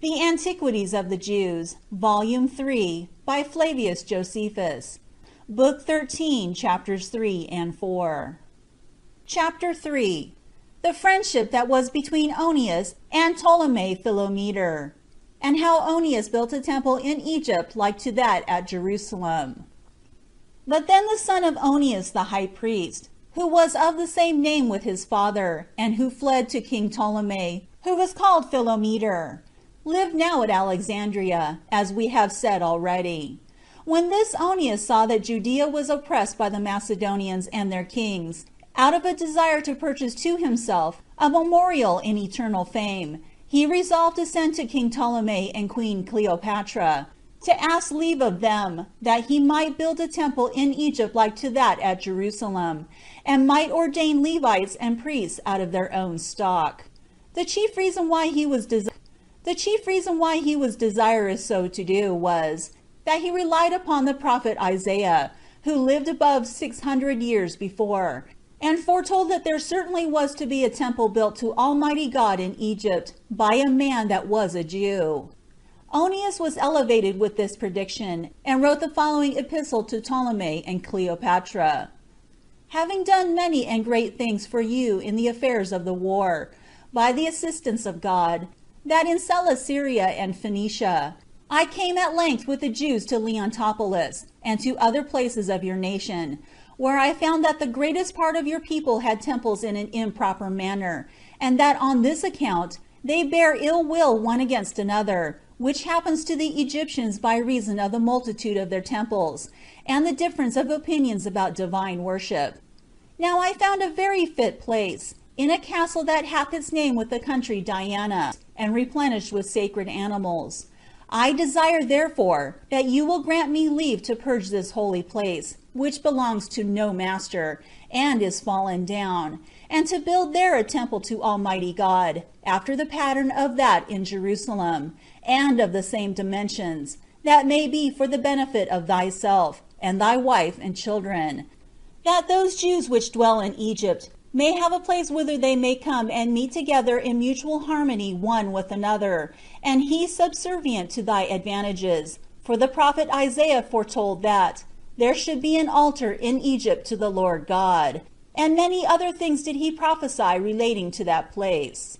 The Antiquities of the Jews, Volume 3, by Flavius Josephus, Book 13, Chapters 3 and 4. Chapter 3. The friendship that was between Onias and Ptolemy Philometor, and how Onias built a temple in Egypt like to that at Jerusalem. But then the son of Onias the high priest, who was of the same name with his father, and who fled to King Ptolemy, who was called Philometor, lived now at Alexandria, as we have said already. When this Onias saw that Judea was oppressed by the Macedonians and their kings, out of a desire to purchase to himself a memorial in eternal fame, he resolved to send to King Ptolemy and Queen Cleopatra, to ask leave of them, that he might build a temple in Egypt like to that at Jerusalem, and might ordain Levites and priests out of their own stock. The chief reason why he was desirous so to do was, that he relied upon the prophet Isaiah, who lived above 600 years before, and foretold that there certainly was to be a temple built to Almighty God in Egypt by a man that was a Jew. Onias was elevated with this prediction, and wrote the following epistle to Ptolemy and Cleopatra. Having done many and great things for you in the affairs of the war, by the assistance of God, that in Celesyria and Phoenicia, I came at length with the Jews to Leontopolis, and to other places of your nation, where I found that the greatest part of your people had temples in an improper manner, and that on this account they bear ill will one against another, which happens to the Egyptians by reason of the multitude of their temples, and the difference of opinions about divine worship. Now I found a very fit place, in a castle that hath its name with the country Diana, and replenished with sacred animals. I desire therefore that you will grant me leave to purge this holy place, which belongs to no master, and is fallen down, and to build there a temple to Almighty God, after the pattern of that in Jerusalem, and of the same dimensions, that may be for the benefit of thyself, and thy wife and children, that those Jews which dwell in Egypt may have a place whither they may come and meet together in mutual harmony one with another, and he subservient to thy advantages. For the prophet Isaiah foretold that there should be an altar in Egypt to the Lord God, and many other things did he prophesy relating to that place.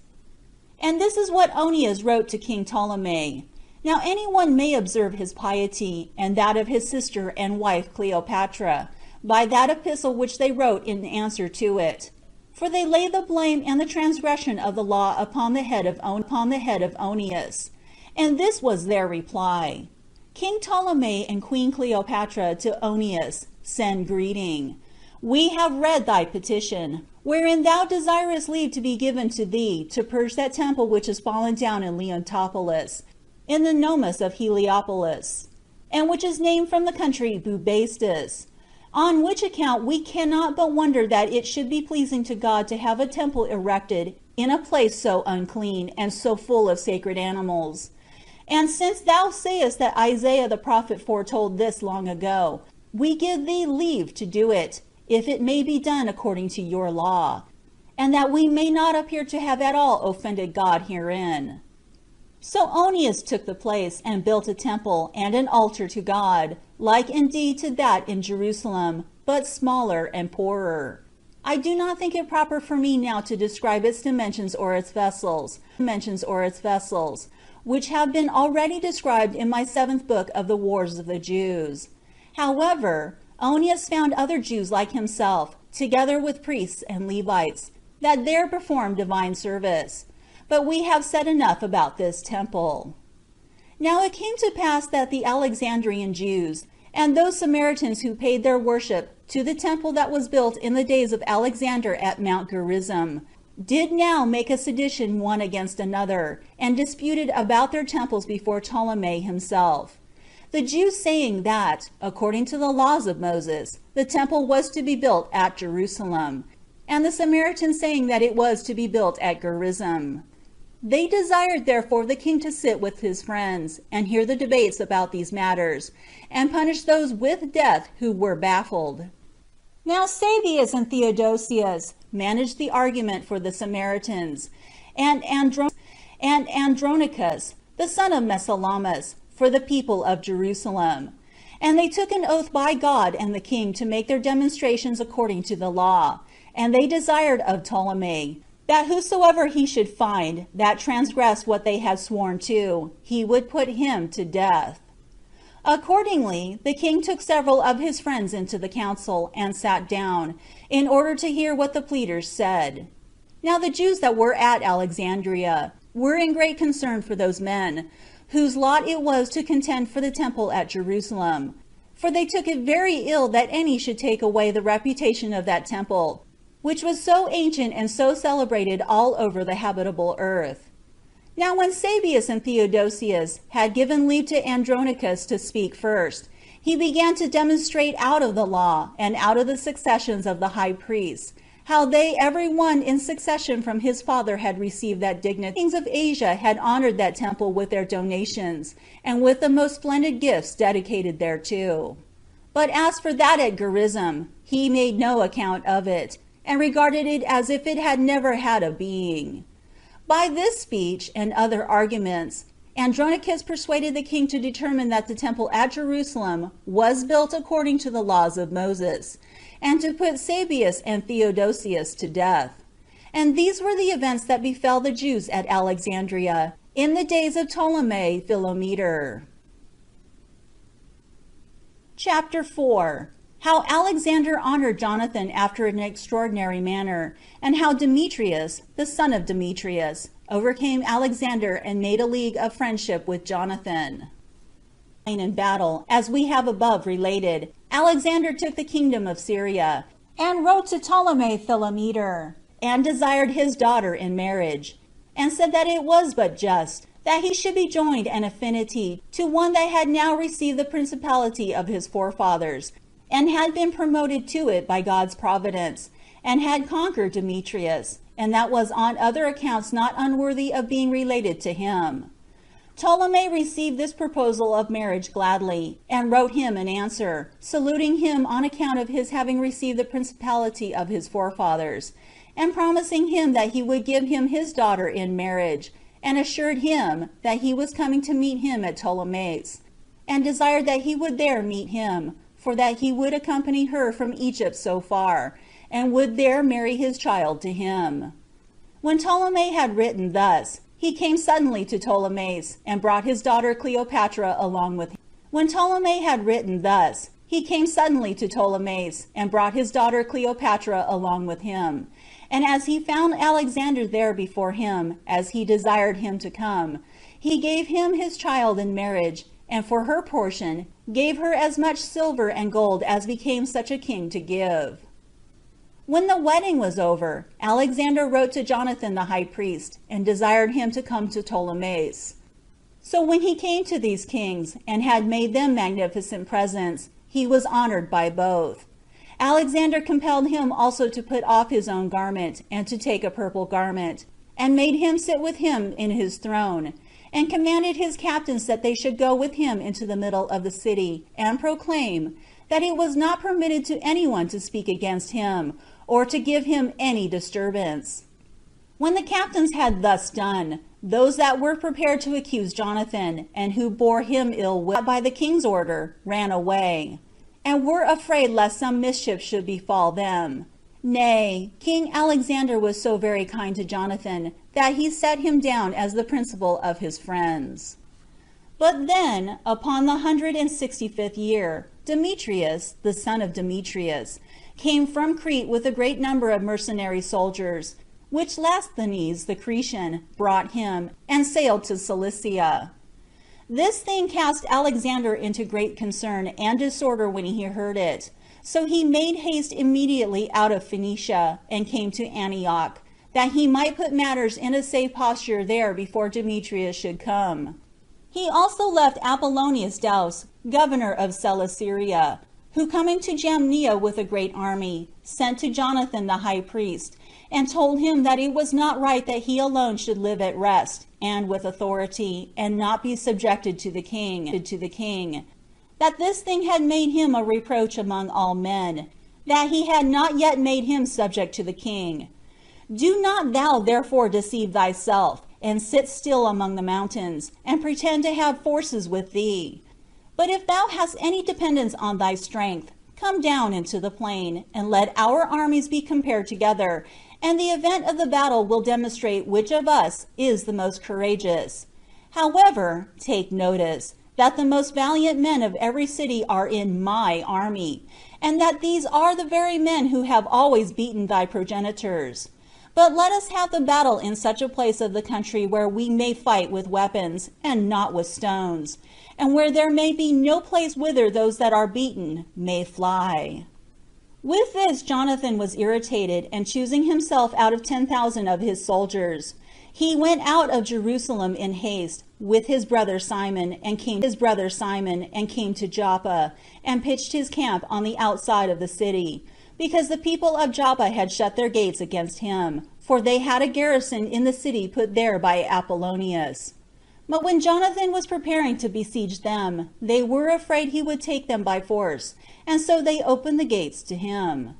And this is what Onias wrote to King Ptolemy. Now anyone may observe his piety, and that of his sister and wife Cleopatra, by that epistle which they wrote in answer to it. For they lay the blame and the transgression of the law upon the head of Onias. And this was their reply. King Ptolemy and Queen Cleopatra to Onias, send greeting. We have read thy petition, wherein thou desirest leave to be given to thee to purge that temple which is fallen down in Leontopolis, in the Nomus of Heliopolis, and which is named from the country Bubastis. On which account we cannot but wonder that it should be pleasing to God to have a temple erected in a place so unclean and so full of sacred animals. And since thou sayest that Isaiah the prophet foretold this long ago, we give thee leave to do it, if it may be done according to your law, and that we may not appear to have at all offended God herein. So Onias took the place, and built a temple and an altar to God, like indeed to that in Jerusalem, but smaller and poorer. I do not think it proper for me now to describe its dimensions or its vessels, which have been already described in my 7th book of the Wars of the Jews. However, Onias found other Jews like himself, together with priests and Levites, that there performed divine service. But we have said enough about this temple. Now it came to pass that the Alexandrian Jews, and those Samaritans who paid their worship to the temple that was built in the days of Alexander at Mount Gerizim, did now make a sedition one against another, and disputed about their temples before Ptolemy himself. The Jews saying that, according to the laws of Moses, the temple was to be built at Jerusalem, and the Samaritans saying that it was to be built at Gerizim. They desired therefore the king to sit with his friends, and hear the debates about these matters, and punish those with death who were baffled. Now Flavius and Theodosius managed the argument for the Samaritans, and Andronicus, the son of Messalamus, for the people of Jerusalem. And they took an oath by God and the king to make their demonstrations according to the law. And they desired of Ptolemy, that whosoever he should find that transgressed what they had sworn to, he would put him to death. Accordingly, the king took several of his friends into the council, and sat down, in order to hear what the pleaders said. Now the Jews that were at Alexandria were in great concern for those men, whose lot it was to contend for the temple at Jerusalem. For they took it very ill that any should take away the reputation of that temple, which was so ancient and so celebrated all over the habitable earth. Now when Flavius and Theodosius had given leave to Andronicus to speak first, he began to demonstrate out of the law, and out of the successions of the high priests, how they every one in succession from his father had received that dignity. Kings of Asia had honored that temple with their donations, and with the most splendid gifts dedicated thereto. But as for that at Gerizim, he made no account of it, and regarded it as if it had never had a being. By this speech and other arguments, Andronicus persuaded the king to determine that the temple at Jerusalem was built according to the laws of Moses, and to put Flavius and Theodosius to death. And these were the events that befell the Jews at Alexandria in the days of Ptolemy Philometor. Chapter 4. How Alexander honored Jonathan after an extraordinary manner, and how Demetrius, the son of Demetrius, overcame Alexander and made a league of friendship with Jonathan. In battle, as we have above related, Alexander took the kingdom of Syria, and wrote to Ptolemy Philometor, and desired his daughter in marriage, and said that it was but just that he should be joined an affinity to one that had now received the principality of his forefathers, and had been promoted to it by God's providence, and had conquered Demetrius, and that was on other accounts not unworthy of being related to him. Ptolemy received this proposal of marriage gladly, and wrote him an answer, saluting him on account of his having received the principality of his forefathers, and promising him that he would give him his daughter in marriage, and assured him that he was coming to meet him at Ptolemais, and desired that he would there meet him, for that he would accompany her from Egypt so far, and would there marry his child to him. When Ptolemy had written thus, he came suddenly to Ptolemais, and brought his daughter Cleopatra along with him. When Ptolemy had written thus, he came suddenly to Ptolemais, and brought his daughter Cleopatra along with him. And as he found Alexander there before him, as he desired him to come, he gave him his child in marriage, and for her portion gave her as much silver and gold as became such a king to give. When the wedding was over, Alexander wrote to Jonathan the high priest, and desired him to come to Ptolemais. So when he came to these kings, and had made them magnificent presents, he was honored by both. Alexander compelled him also to put off his own garment, and to take a purple garment, and made him sit with him in his throne, and commanded his captains that they should go with him into the middle of the city, and proclaim that it was not permitted to anyone to speak against him, or to give him any disturbance. When the captains had thus done, those that were prepared to accuse Jonathan, and who bore him ill will by the king's order, ran away, and were afraid lest some mischief should befall them. Nay, King Alexander was so very kind to Jonathan, that he set him down as the principal of his friends. But then, upon the 165th year, Demetrius, the son of Demetrius, came from Crete with a great number of mercenary soldiers, which Lasthenes the Cretan brought him, and sailed to Cilicia. This thing cast Alexander into great concern and disorder when he heard it. So he made haste immediately out of Phoenicia, and came to Antioch, that he might put matters in a safe posture there before Demetrius should come. He also left Apollonius Daus, governor of Celesyria, who coming to Jamnia with a great army, sent to Jonathan the high priest, and told him that it was not right that he alone should live at rest, and with authority, and not be subjected to the king, that this thing had made him a reproach among all men, that he had not yet made him subject to the king. Do not thou therefore deceive thyself, and sit still among the mountains, and pretend to have forces with thee. But if thou hast any dependence on thy strength, come down into the plain, and let our armies be compared together, and the event of the battle will demonstrate which of us is the most courageous. However, take notice, that the most valiant men of every city are in my army, and that these are the very men who have always beaten thy progenitors. But let us have the battle in such a place of the country where we may fight with weapons, and not with stones, and where there may be no place whither those that are beaten may fly." With this Jonathan was irritated, and choosing himself out of 10,000 of his soldiers, he went out of Jerusalem in haste with his brother Simon, and came to Joppa, and pitched his camp on the outside of the city, because the people of Joppa had shut their gates against him, for they had a garrison in the city put there by Apollonius. But when Jonathan was preparing to besiege them, they were afraid he would take them by force, and so they opened the gates to him.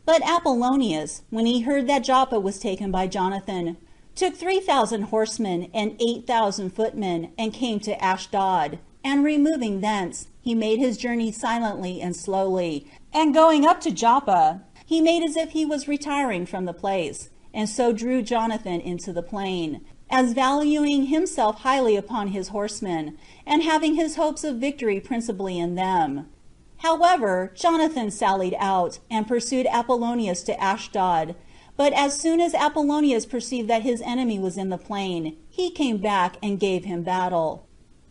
But Apollonius, when he heard that Joppa was taken by Jonathan, took 3,000 horsemen and 8,000 footmen, and came to Ashdod, and removing thence, he made his journey silently and slowly, and going up to Joppa, he made as if he was retiring from the place, and so drew Jonathan into the plain, as valuing himself highly upon his horsemen, and having his hopes of victory principally in them. However, Jonathan sallied out, and pursued Apollonius to Ashdod. But as soon as Apollonius perceived that his enemy was in the plain, he came back and gave him battle.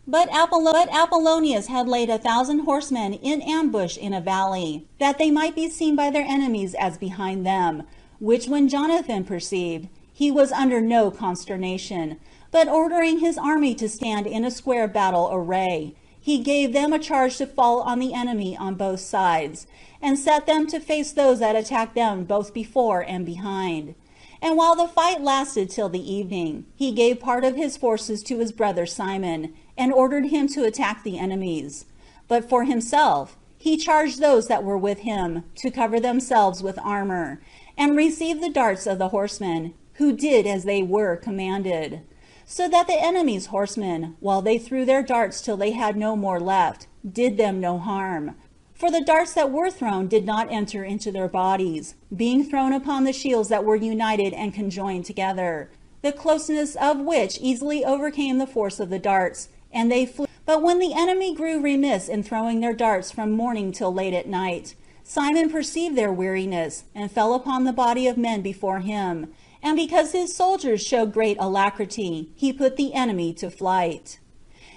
But Apollonius had laid 1,000 horsemen in ambush in a valley, that they might be seen by their enemies as behind them, which when Jonathan perceived, he was under no consternation, but ordering his army to stand in a square battle array, he gave them a charge to fall on the enemy on both sides, and set them to face those that attacked them both before and behind. And while the fight lasted till the evening, he gave part of his forces to his brother Simon, and ordered him to attack the enemies. But for himself, he charged those that were with him to cover themselves with armor, and receive the darts of the horsemen, who did as they were commanded. So that the enemy's horsemen, while they threw their darts till they had no more left, did them no harm. For the darts that were thrown did not enter into their bodies, being thrown upon the shields that were united and conjoined together, the closeness of which easily overcame the force of the darts, and they flew. But when the enemy grew remiss in throwing their darts from morning till late at night, Simon perceived their weariness, and fell upon the body of men before him, and because his soldiers showed great alacrity, he put the enemy to flight.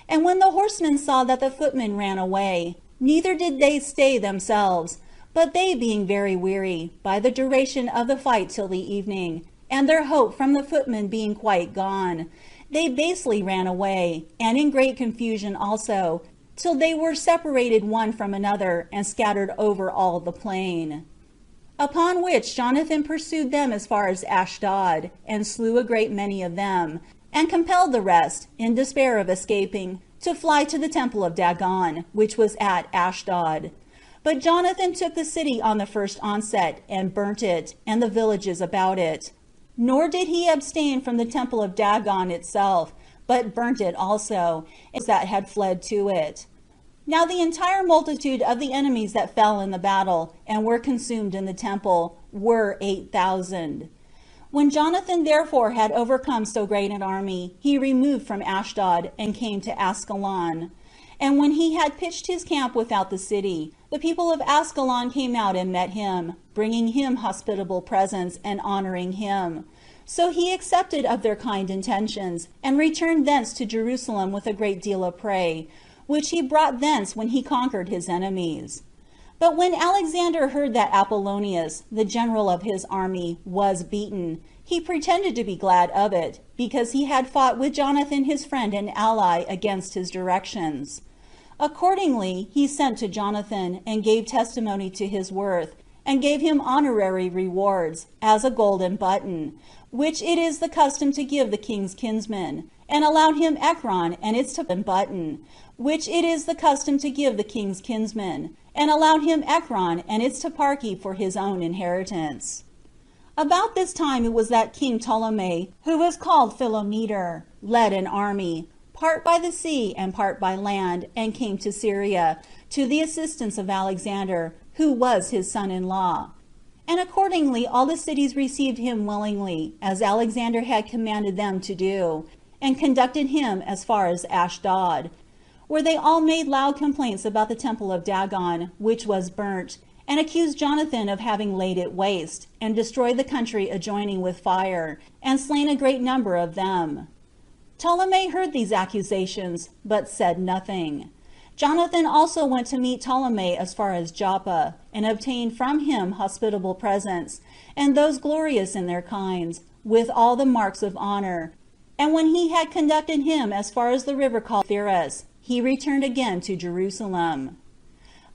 And when the horsemen saw that the footmen ran away, neither did they stay themselves, but they being very weary, by the duration of the fight till the evening, and their hope from the footmen being quite gone, they basely ran away, and in great confusion also, till they were separated one from another, and scattered over all the plain. Upon which Jonathan pursued them as far as Ashdod, and slew a great many of them, and compelled the rest, in despair of escaping, to fly to the temple of Dagon, which was at Ashdod. But Jonathan took the city on the first onset, and burnt it, and the villages about it. Nor did he abstain from the temple of Dagon itself, but burnt it also, and that had fled to it. Now the entire multitude of the enemies that fell in the battle, and were consumed in the temple, were 8,000. When Jonathan therefore had overcome so great an army, he removed from Ashdod, and came to Askelon. And when he had pitched his camp without the city, the people of Askelon came out and met him, bringing him hospitable presents, and honoring him. So he accepted of their kind intentions, and returned thence to Jerusalem with a great deal of prey, which he brought thence when he conquered his enemies. But when Alexander heard that Apollonius, the general of his army, was beaten, he pretended to be glad of it, because he had fought with Jonathan his friend and ally against his directions. Accordingly, he sent to Jonathan, and gave testimony to his worth, and gave him honorary rewards, as a golden button, which it is the custom to give the king's kinsmen, and allowed him Ekron and its button, which it is the custom to give the king's kinsmen, and allowed him Ekron and its toparchy for his own inheritance. About this time it was that King Ptolemy, who was called Philometor, led an army, part by the sea and part by land, and came to Syria, to the assistance of Alexander, who was his son-in-law. And accordingly all the cities received him willingly, as Alexander had commanded them to do, and conducted him as far as Ashdod, where they all made loud complaints about the temple of Dagon, which was burnt, and accused Jonathan of having laid it waste, and destroyed the country adjoining with fire, and slain a great number of them. Ptolemy heard these accusations, but said nothing. Jonathan also went to meet Ptolemy as far as Joppa, and obtained from him hospitable presents, and those glorious in their kinds, with all the marks of honor. And when he had conducted him as far as the river called Phares, he returned again to Jerusalem.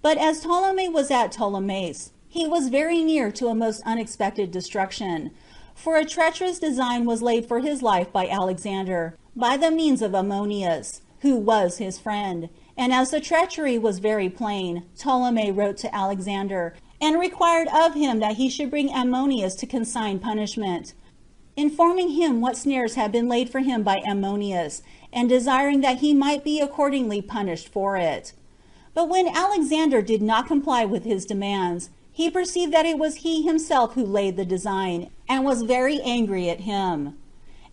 But as Ptolemy was at Ptolemais, he was very near to a most unexpected destruction, for a treacherous design was laid for his life by Alexander, by the means of Onias, who was his friend. And as the treachery was very plain, Ptolemy wrote to Alexander, and required of him that he should bring Onias to consign punishment, informing him what snares had been laid for him by Onias, and desiring that he might be accordingly punished for it. But when Alexander did not comply with his demands, he perceived that it was he himself who laid the design, and was very angry at him.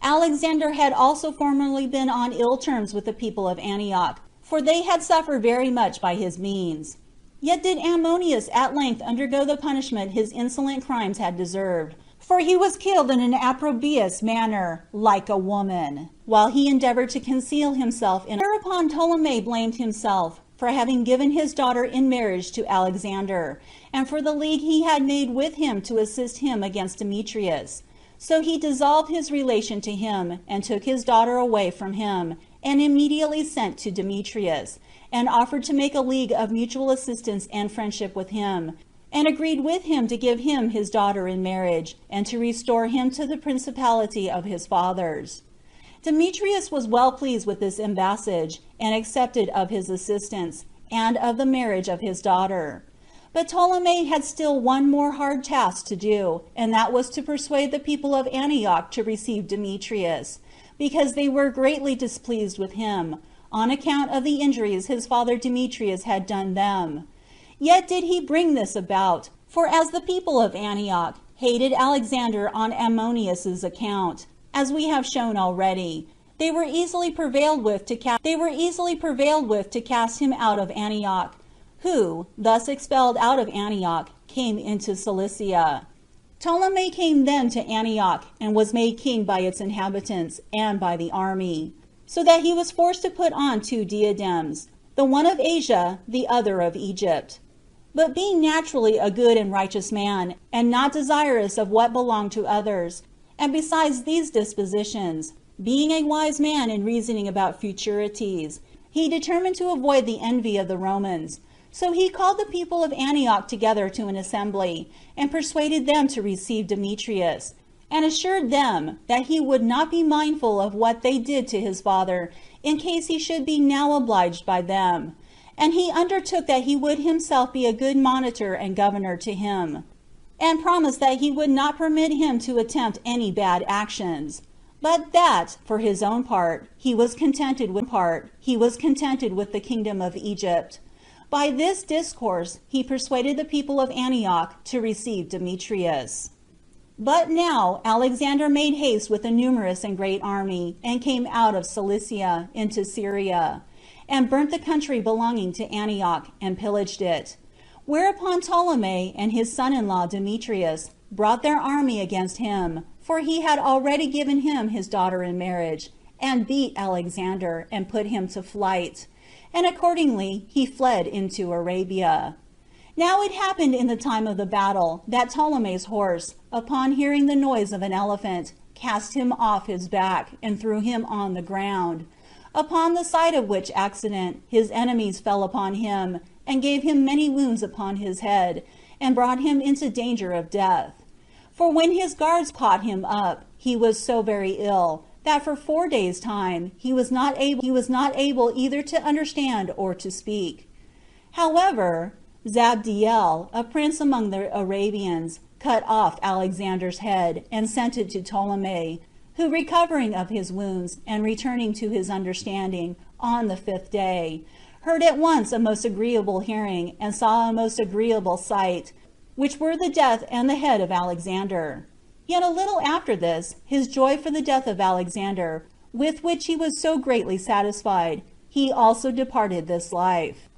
Alexander had also formerly been on ill terms with the people of Antioch, for they had suffered very much by his means. Yet did Onias at length undergo the punishment his insolent crimes had deserved, for he was killed in an opprobrious manner, like a woman, while he endeavored to conceal himself in. Whereupon Ptolemy blamed himself for having given his daughter in marriage to Alexander, and for the league he had made with him to assist him against Demetrius. So he dissolved his relation to him, and took his daughter away from him, and immediately sent to Demetrius, and offered to make a league of mutual assistance and friendship with him, and agreed with him to give him his daughter in marriage, and to restore him to the principality of his fathers. Demetrius was well pleased with this embassage, and accepted of his assistance, and of the marriage of his daughter. But Ptolemy had still one more hard task to do, and that was to persuade the people of Antioch to receive Demetrius, because they were greatly displeased with him, on account of the injuries his father Demetrius had done them. Yet did he bring this about, for as the people of Antioch hated Alexander on Onias's account, as we have shown already, they were easily prevailed with to cast him out of Antioch, who, thus expelled out of Antioch, came into Cilicia. Ptolemy came then to Antioch, and was made king by its inhabitants, and by the army, so that he was forced to put on 2 diadems, the one of Asia, the other of Egypt. But being naturally a good and righteous man, and not desirous of what belonged to others, and besides these dispositions, being a wise man in reasoning about futurities, he determined to avoid the envy of the Romans. So he called the people of Antioch together to an assembly, and persuaded them to receive Demetrius, and assured them that he would not be mindful of what they did to his father, in case he should be now obliged by them. And he undertook that he would himself be a good monitor and governor to him, and promised that he would not permit him to attempt any bad actions, but that, for his own part, he was contented with the kingdom of Egypt. By this discourse he persuaded the people of Antioch to receive Demetrius. But now Alexander made haste with a numerous and great army, and came out of Cilicia into Syria, and burnt the country belonging to Antioch, and pillaged it. Whereupon Ptolemy and his son-in-law Demetrius brought their army against him, for he had already given him his daughter in marriage, and beat Alexander, and put him to flight. And accordingly he fled into Arabia. Now it happened in the time of the battle that Ptolemy's horse, upon hearing the noise of an elephant, cast him off his back, and threw him on the ground, upon the sight of which accident his enemies fell upon him, and gave him many wounds upon his head, and brought him into danger of death. For when his guards caught him up, he was so very ill, that for 4 days' time he was not able either to understand or to speak. However, Zabdiel, a prince among the Arabians, cut off Alexander's head and sent it to Ptolemy, who, recovering of his wounds and returning to his understanding on the 5th day, heard at once a most agreeable hearing and saw a most agreeable sight, which were the death and the head of Alexander. Yet a little after this, his joy for the death of Alexander, with which he was so greatly satisfied, he also departed this life.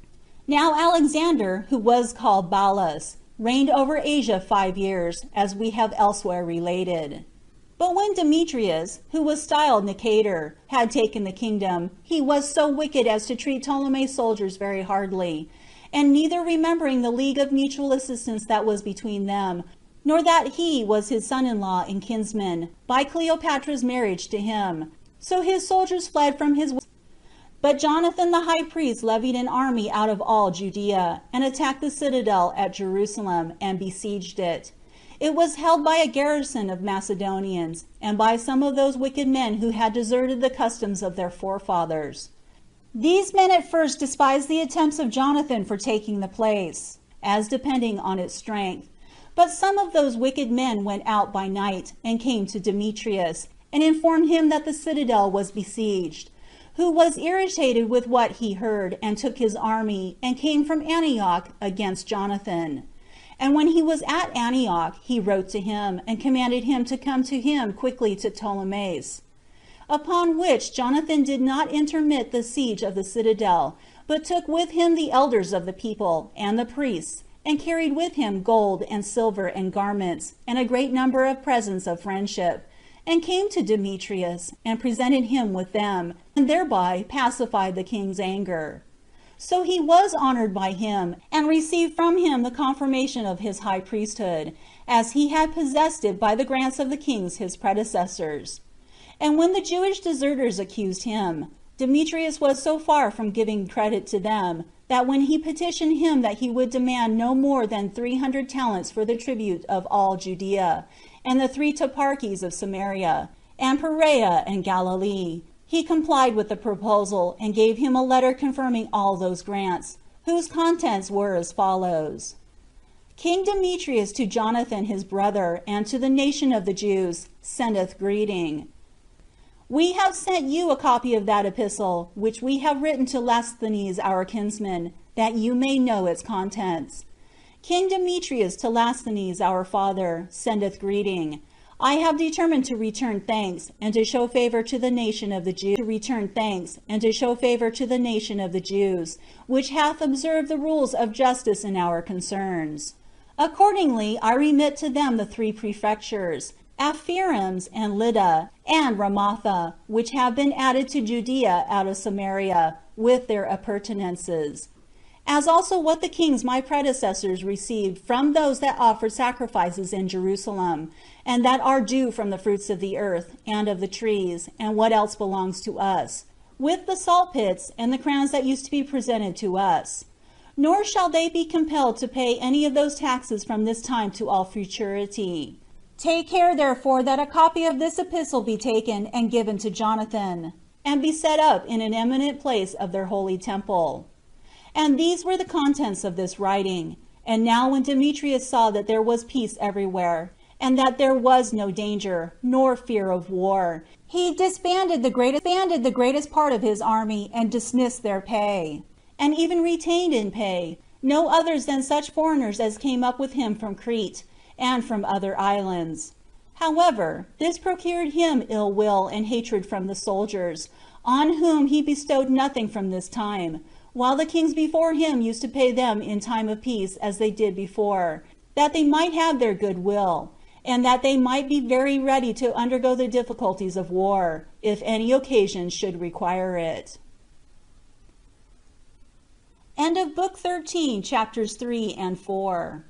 Now Alexander, who was called Balas, reigned over Asia 5 years, as we have elsewhere related. But when Demetrius, who was styled Nicator, had taken the kingdom, he was so wicked as to treat Ptolemy's soldiers very hardly, and neither remembering the league of mutual assistance that was between them, nor that he was his son-in-law and kinsman, by Cleopatra's marriage to him, so his soldiers fled from his. But Jonathan the high priest levied an army out of all Judea, and attacked the citadel at Jerusalem, and besieged it. It was held by a garrison of Macedonians, and by some of those wicked men who had deserted the customs of their forefathers. These men at first despised the attempts of Jonathan for taking the place, as depending on its strength. But some of those wicked men went out by night, and came to Demetrius, and informed him that the citadel was besieged, who was irritated with what he heard, and took his army, and came from Antioch against Jonathan. And when he was at Antioch, he wrote to him, and commanded him to come to him quickly to Ptolemais. Upon which Jonathan did not intermit the siege of the citadel, but took with him the elders of the people, and the priests, and carried with him gold and silver and garments, and a great number of presents of friendship, and came to Demetrius, and presented him with them, and thereby pacified the king's anger. So he was honored by him, and received from him the confirmation of his high priesthood, as he had possessed it by the grants of the kings his predecessors. And when the Jewish deserters accused him, Demetrius was so far from giving credit to them, that when he petitioned him that he would demand no more than 300 talents for the tribute of all Judea, and the 3 toparchies of Samaria, and Perea and Galilee, he complied with the proposal, and gave him a letter confirming all those grants, whose contents were as follows: King Demetrius to Jonathan his brother, and to the nation of the Jews, sendeth greeting. We have sent you a copy of that epistle, which we have written to Lasthenes our kinsman, that you may know its contents. King Demetrius to Lasthenes our father, sendeth greeting. I have determined to return thanks, and to show favor to the nation of the Jews, which hath observed the rules of justice in our concerns. Accordingly, I remit to them the 3 prefectures, Apherims and Lydda, and Ramatha, which have been added to Judea out of Samaria, with their appurtenances, as also what the kings my predecessors received from those that offered sacrifices in Jerusalem, and that are due from the fruits of the earth, and of the trees, and what else belongs to us, with the salt pits, and the crowns that used to be presented to us. Nor shall they be compelled to pay any of those taxes from this time to all futurity. Take care, therefore, that a copy of this epistle be taken and given to Jonathan, and be set up in an eminent place of their holy temple. And these were the contents of this writing. And now when Demetrius saw that there was peace everywhere, and that there was no danger, nor fear of war, he disbanded the greatest part of his army, and dismissed their pay, and even retained in pay no others than such foreigners as came up with him from Crete, and from other islands. However, this procured him ill will and hatred from the soldiers, on whom he bestowed nothing from this time, while the kings before him used to pay them in time of peace as they did before, that they might have their good will, and that they might be very ready to undergo the difficulties of war, if any occasion should require it. End of Book 13, chapters 3 and 4.